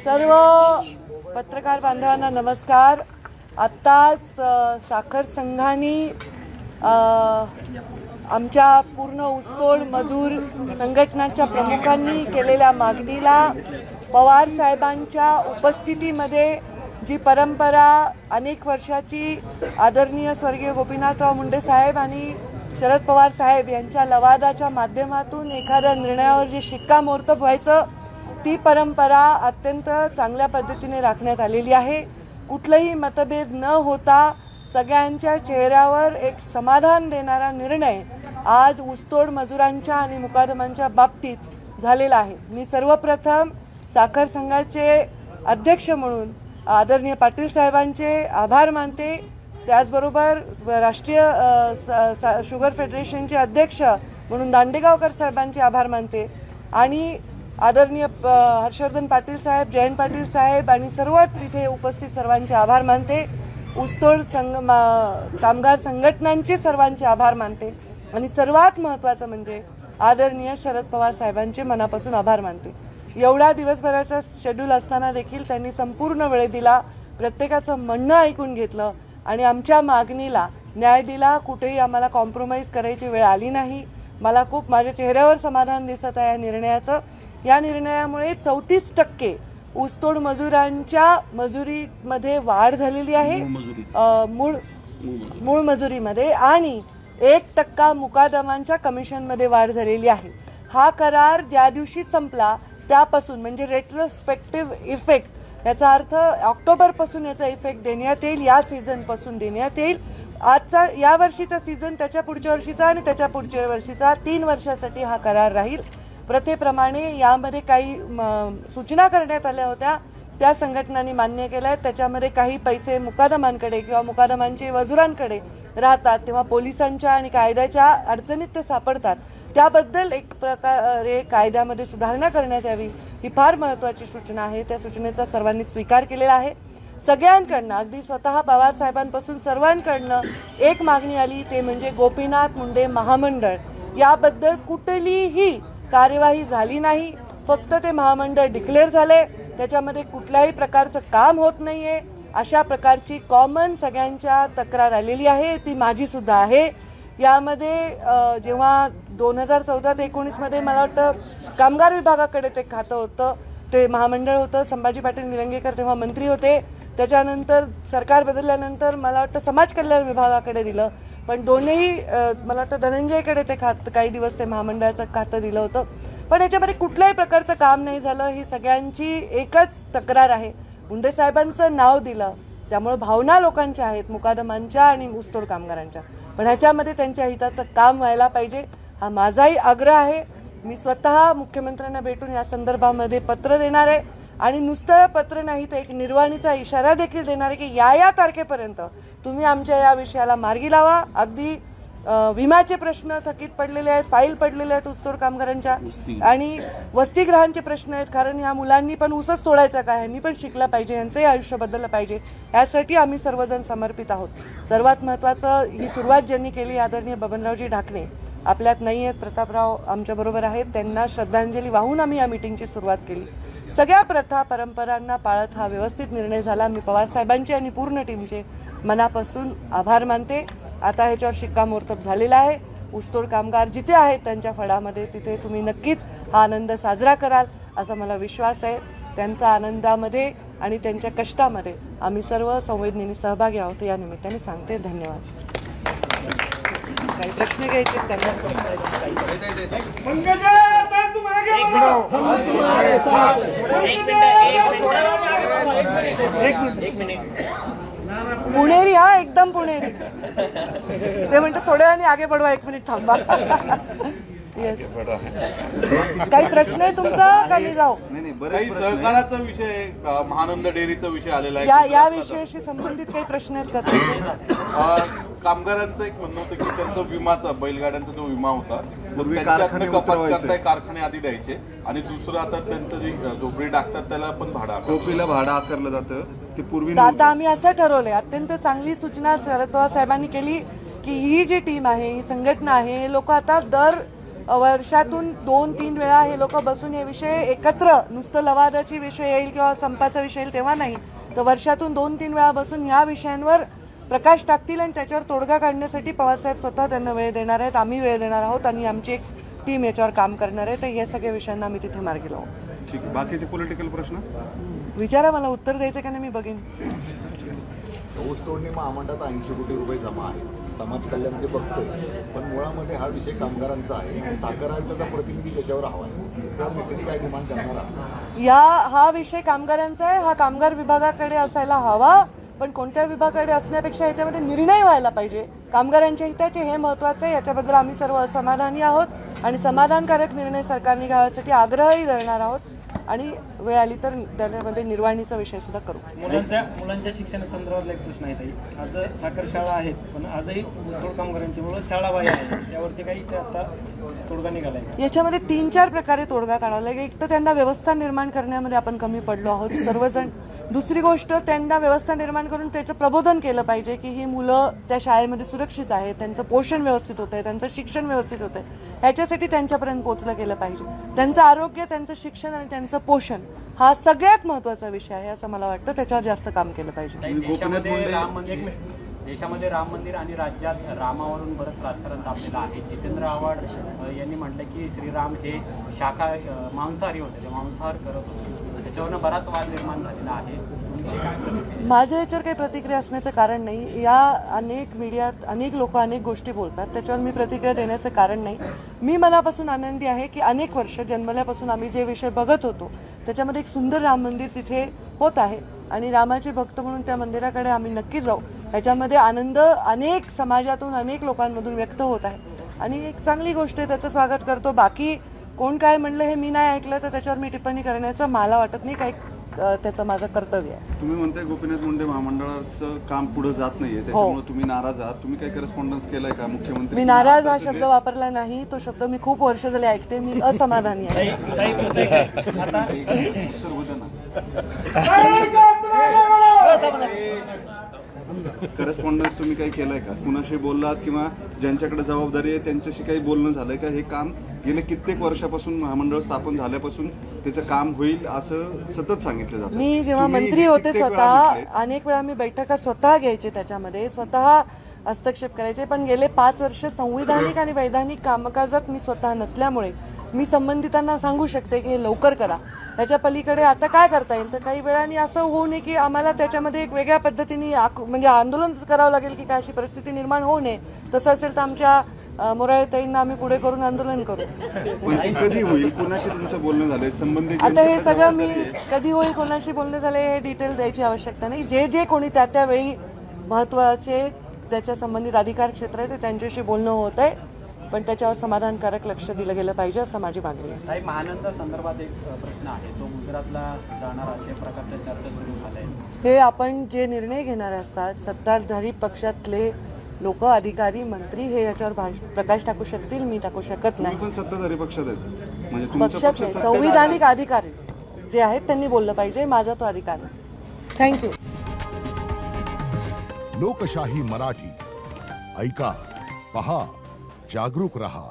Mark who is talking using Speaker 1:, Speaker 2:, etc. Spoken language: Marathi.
Speaker 1: सर्व पत्रकार बांधवांना नमस्कार। आत्ताच साखर संघाने आमच्या पूर्ण ऊसतोड मजूर संघटनांच्या प्रमुखांनी केलेल्या मागणीला पवार साहेबांच्या उपस्थितीमध्ये जी परंपरा अनेक वर्षाची आदरणीय स्वर्गीय गोपीनाथराव मुंडे साहेब आणि शरद पवार साहेब यांच्या लवादाच्या माध्यमातून एखाद्या निर्णयावर जे शिक्कामोर्तब व्हायचं ती परंपरा अत्यंत चांगल्या पद्धतीने राखण्यात आलेली आहे। कुठलाही मतभेद न होता सगळ्यांच्या चेहऱ्यावर एक समाधान देणारा निर्णय आज ऊसतोड मजुरांच्या आणि मुकादमांच्या बाबतीत झालेला आहे। मी सर्वप्रथम साखर संघाचे अध्यक्ष म्हणून आदरणीय पाटील साहेबांचे आभार मानते। त्याचबरोबर राष्ट्रीय शुगर फेडरेशनचे अध्यक्ष म्हणून दांडेगावकर साहेबांचे आभार मानते आणि आदरणीय हर्षवर्धन पाटील साहेब, जयंत पाटील साहेब आणि सर्व तिथे उपस्थित सर्वांचे आभार मानते। ऊसतोड कामगार संघटनांचे सर्वांचे आभार मानते आणि सर्वात महत्त्वाचं म्हणजे आदरणीय शरद पवार साहेबांचे मनापासून आभार मानते। एवढा दिवसभराचा शेड्यूल असताना देखील त्यांनी संपूर्ण वेळ दिला, प्रत्येकाचं म्हणणं ऐकून घेतलं आणि आमच्या मागणीला न्याय दिला। कुठेही आम्हाला कॉम्प्रोमाइज करायची वेळ आली नाही। मला खूप माझ्या चेहऱ्यावर समाधान दिसत आहे या निर्णयाचं। या निर्णयामुळे 34% ऊसतोड मजुरांच्या मजुरीमध्ये वाढ झालेली आहे, मूळ मजुरीमध्ये, आणि 1% मुकादमांच्या कमिशनमध्ये वाढ झालेली आहे। हा करार ज्या दिवशी संपला त्यापासून म्हणजे रेट्रोस्पेक्टिव्ह इफेक्ट याचा अर्थ ऑक्टोबरपासून याचा इफेक्ट देण्यात येईल, या सीझनपासून देण्यात येईल। आजचा या वर्षीचा सीझन, त्याच्या पुढच्या वर्षीचा आणि त्याच्या पुढच्या वर्षीचा 3 वर्षासाठी हा करार राहील। प्रथेप्रमाणे यामध्ये काही सूचना करण्यात आल्या होत्या, त्या संघटनांनी मान्य केल्या आहेत। त्याच्यामध्ये काही पैसे मुकादमांकडे किंवा मुकादमांचे मजुरांकडे राहतात तेव्हा पोलिसांच्या आणि कायद्याच्या अडचणीत ते सापडतात, त्याबद्दल एक प्रकारे कायद्यामध्ये सुधारणा करण्यात यावी ही फार महत्त्वाची सूचना आहे। त्या सूचनेचा सर्वांनी स्वीकार केलेला आहे। सगळ्यांकडनं अगदी स्वतः पवार साहेबांपासून सर्वांकडनं एक मागणी आली, ते म्हणजे गोपीनाथ मुंडे महामंडळ याबद्दल कुठलीही कार्यवाही झाली नाही। फक्त ते महामंडळ डिक्लेअर झाले, त्याच्यामध्ये कुठल्याही प्रकारचं काम होत नाहीये अशा प्रकारची कॉमन सगळ्यांच्या तक्रार आलेली आहे, ती माझी सुद्धा आहे। यामध्ये जेव्हा 2014 ते 19 मध्ये मला वाटतं कामगार विभागाकडे ते खातं होतं, ते महामंडळ होतं, संभाजी पाटील निलंगेकर तेव्हा मंत्री होते। त्याच्यानंतर सरकार बदलल्यानंतर मला वाटतं समाज कल्याण विभागाकडे दिलं, पण दोन्ही मला वाटतं धनंजयकडे ते खातं काही दिवस ते महामंडळाचं खातं दिलं होतं, पण याच्यामध्ये कुठल्याही प्रकारचं काम नाही झालं। ही सगळ्यांची एकच तक्रार आहे। मुंडे साहेबांचं नाव दिलं त्यामुळे भावना लोकांच्या आहेत, मुकादमांच्या आणि ऊसतोड कामगारांच्या, पण ह्याच्यामध्ये त्यांच्या हिताचं काम व्हायला पाहिजे हा माझाही आग्रह आहे। मी स्वतः मुख्यमंत्र्यांना भेटून या संदर्भामध्ये पत्र देणार आहे आणि नुसतं पत्र नाही तर एक निर्वाणीचा इशारा देखील देणार आहे की या तारखेपर्यंत तुम्ही आमच्या या विषयाला मार्गी लावा। अगदी विम्याचे प्रश्न थकीत पडलेले आहेत, फाईल पडलेले आहेत ऊसतोड कामगारांच्या, आणि वसतिगृहांचे प्रश्न आहेत, कारण ह्या मुलांनी पण ऊसच तोडायचा का, ह्यांनी पण शिकलं पाहिजे, यांचंही आयुष्य बदललं पाहिजे, यासाठी आम्ही सर्वजण समर्पित आहोत। सर्वात महत्त्वाचं ही सुरुवात ज्यांनी केली आदरणीय बबनरावजी ढाकणे आपल्यात नाही आहेत, प्रतापराव आमच्याबरोबर आहेत, त्यांना श्रद्धांजली वाहून आम्ही या मीटिंगची सुरुवात केली। सगळ्या प्रथा परंपरांना पाळत हा व्यवस्थित निर्णय झाला। मी पवार साहेबांचे आणि पूर्ण टीमचे मनापासून आभार मानते। आता ह्याच्यावर शिक्कामोर्तब झालेला आहे। ऊसतोड कामगार जिथे आहेत त्यांच्या फळामध्ये तिथे तुम्ही नक्कीच हा आनंद साजरा कराल असा मला विश्वास आहे। त्यांच्या आनंदामध्ये आणि त्यांच्या कष्टामध्ये आम्ही सर्व संवेदनेने सहभागी आहोत या निमित्ताने सांगते। धन्यवाद। काही प्रश्न घ्यायचे त्यांना पुणेरी, हा एकदम पुणेरी, ते म्हणतात थोड्या वेळाने आगे बढ़वा, 1 मिनिट थांबा। येस, काही प्रश्न आहे तुमचा का मी जाऊ?
Speaker 2: सहकाराचा विषय, महानंद डेअरीचा विषय आलेला आहे,
Speaker 1: या विषयाशी संबंधित काही प्रश्न आहेत का तुमचे?
Speaker 2: कामगारांचं एक म्हणणं होतं की त्यांचा विमाचा, बैलगाड्यांचा जो विमा होता कारखाने आधी द्यायचे, आणि दुसरं आता त्यांचं जे झोपडी टाकतात त्याला पण
Speaker 3: टोपीला भाडं आकारलं जातं, ते पूर्वी
Speaker 1: आता आम्ही असं ठरवलंय। अत्यंत चांगली सूचना शरद पवार साहेबांनी केली की ही जी टीम आहे, ही संघटना आहे, हे लोक आता दर वर्षातून 2-3 वेळा हे लोक बसून हे विषय एकत्र, नुसतं लवादाची विषय येईल किंवा संपाचा विषय येईल तेव्हा नाही, तर वर्षातून 2-3 वेळा बसून ह्या विषयांवर प्रकाश टाकतील आणि त्याच्यावर तोडगा काढण्यासाठी पवारसाहेब स्वतः त्यांना वेळ देणार आहेत, आम्ही वेळ देणार आहोत आणि आमची एक टीम याच्यावर काम करणार आहे. तर या सगळ्या विषयांना आम्ही तिथे मार्गी लावू.
Speaker 3: ठीक आहे. बाकीचे पॉलिटिकल प्रश्न
Speaker 1: विचारा, मला उत्तर द्यायचं का नाही मी बघेन.
Speaker 4: ऊसतोडणी महामंडळात 80 कोटी रुपये जमा आहेत. समाज कल्याण ते बघतोय, पण मुळामध्ये हा विषय कामगारांचा आहे. साखर आयुक्ताचा प्रतिनिधी त्याच्यावर हवा आहे. त्या गोष्टीची काय डिमांड करणार आहात?
Speaker 1: हा विषय कामगारांचा आहे, हा कामगार विभागाकडे असायला हवा, पण कोणत्या विभागाकडे असण्यापेक्षा याच्यामध्ये निर्णय व्हायला पाहिजे. कामगारांच्या हिताचे हे महत्त्वाचं आहे. याच्याबद्दल आम्ही सर्व असमाधानी आहोत आणि समाधानकारक निर्णय सरकारने घ्याव्यासाठी आग्रहही धरणार आहोत आणि वेळ आली तर त्यामध्ये निर्वाणीचा विषय सुद्धा करू.
Speaker 5: मुलांच्या शिक्षणासंदर्भातला एक प्रश्न आहे ताई. आज साखर शाळा आहेत, पण आजही ऊसतोड कामगारांची मुलं शाळा बाहेर आहेत, त्यावरती काही आता तोडगा निघालाय?
Speaker 1: याच्यामध्ये 3-4 प्रकारे तोडगा काढावा लागेल. एक तर त्यांना व्यवस्था निर्माण करण्यामध्ये आपण कमी पडलो आहोत सर्वजण. दुसरी गोष्ट, त्यांना व्यवस्था निर्माण करून त्याचं प्रबोधन केलं पाहिजे की ही मुलं त्या शाळेमध्ये सुरक्षित आहेत, त्यांचं पोषण व्यवस्थित होतं आहे, त्यांचं शिक्षण व्यवस्थित होतं आहे, ह्याच्यासाठी त्यांच्यापर्यंत पोहोचलं गेलं पाहिजे. त्यांचं आरोग्य, त्यांचं शिक्षण आणि त्यांचं पोषण हा सगळ्यात महत्त्वाचा विषय आहे असं मला वाटतं. त्याच्यावर जास्त काम केलं पाहिजे.
Speaker 5: देशामध्ये राम मंदिर आणि राज्यात रामावरून बरंच राजकारण तापलेलं आहे. जितेंद्र आव्हाड यांनी म्हटलं की श्रीराम हे मांसाहारी होते, ते मांसाहार करत होते, त्याच्यावरनं बराच वाद निर्माण झालेला आहे.
Speaker 1: माझ्या याच्यावर काही प्रतिक्रिया असण्याचं कारण नाही. या अनेक मीडियात अनेक लोक अनेक गोष्टी बोलतात, त्याच्यावर मी प्रतिक्रिया देण्याचं कारण नाही. मी मनापासून आनंदी आहे की अनेक वर्ष जन्मल्यापासून आम्ही जे विषय बघत होतो त्याच्यामध्ये एक सुंदर राम मंदिर तिथे होत आहे आणि रामाचे भक्त म्हणून त्या मंदिराकडे आम्ही नक्की जाऊ. ह्याच्यामध्ये आनंद अनेक समाजातून अनेक लोकांमधून व्यक्त होत आहे आणि एक चांगली गोष्ट आहे, त्याचं स्वागत करतो. बाकी कोण काय म्हणलं हे मी नाही ऐकलं तर त्याच्यावर मी टिप्पणी करण्याचं मला वाटत नाही काही त्याचं माझं कर्तव्य आहे.
Speaker 3: तुम्ही म्हणताय गोपीनाथ मुंडे महामंडळाचं काम पुढे जात नाहीये, त्याच्यामुळे तुम्ही नाराज आहात. तुम्ही काही करस्पॉन्डन्स केलाय का मुख्यमंत्री?
Speaker 1: मी नाराज हा शब्द वापरला नाही. तो शब्द मी खूप वर्ष झाले ऐकते. मी असमाधानी आहे.
Speaker 3: करस्पॉन्डन्स तुम्ही काही केलंय का? कुणाशी बोललात किंवा ज्यांच्याकडे जबाबदारी आहे त्यांच्याशी काही बोलणं झालंय का? हे काम गेले कित्येक वर्षापासून महामंडळ स्थापन झाल्यापासून त्याचं काम होईल असं सतत सांगितलं जातं.
Speaker 1: मी जेव्हा मंत्री होते स्वतः अनेक वेळा मी बैठका स्वतः घ्यायचे, त्याच्यामध्ये स्वतः हस्तक्षेप करायचे, पण गेले 5 वर्ष संविधानिक आणि वैधानिक कामकाजात मी स्वतः नसल्यामुळे मी संबंधितांना सांगू शकते की हे लवकर करा. त्याच्या पलीकडे आता काय करता येईल, तर काही वेळाने असं होऊ नये की आम्हाला त्याच्यामध्ये एक वेगळ्या पद्धतीने म्हणजे आंदोलन करावं लागेल की काय अशी परिस्थिती निर्माण होऊ नये. तसं असेल तर आमच्या मोराळेताईंना आम्ही पुढे करून आंदोलन करू.
Speaker 3: कधी होईल, कोणाशी तुमचं बोलणं झालंय संबंधित?
Speaker 1: आता हे सगळं मी कधी होईल, कोणाशी बोलणं झालंय हे डिटेल द्यायची आवश्यकता नाही. जे कोणी त्यावेळी महत्त्वाचे त्याच्या संबंधित अधिकार क्षेत्र आहे ते त्यांच्याशी बोलणं होत आहे, पण त्याच्यावर समाधानकारक लक्ष दिलं गेलं पाहिजे असं माझी मागणी आहे.
Speaker 5: महानंद संदर्भात एक प्रश्न आहे, तो गुजरातला जाणार अशा प्रकारच्या चर्चा सुरू झाल्या आहेत.
Speaker 1: हे आपण जे निर्णय घेणारे असतात सत्ताधारी पक्षातले लोक, अधिकारी, मंत्री हे याच्यावर प्रकाश टाकू शकतील, मी टाकू शकत नाही.
Speaker 3: पण सत्ताधारी पक्षात आहेत म्हणजे
Speaker 1: पक्षात नाही, संविधानिक अधिकारी जे आहेत त्यांनी बोललं पाहिजे. माझा तो अधिकार नाही. थँक्यू.
Speaker 6: लोकशाही मराठी ऐका, पहा, जागरूक रहा.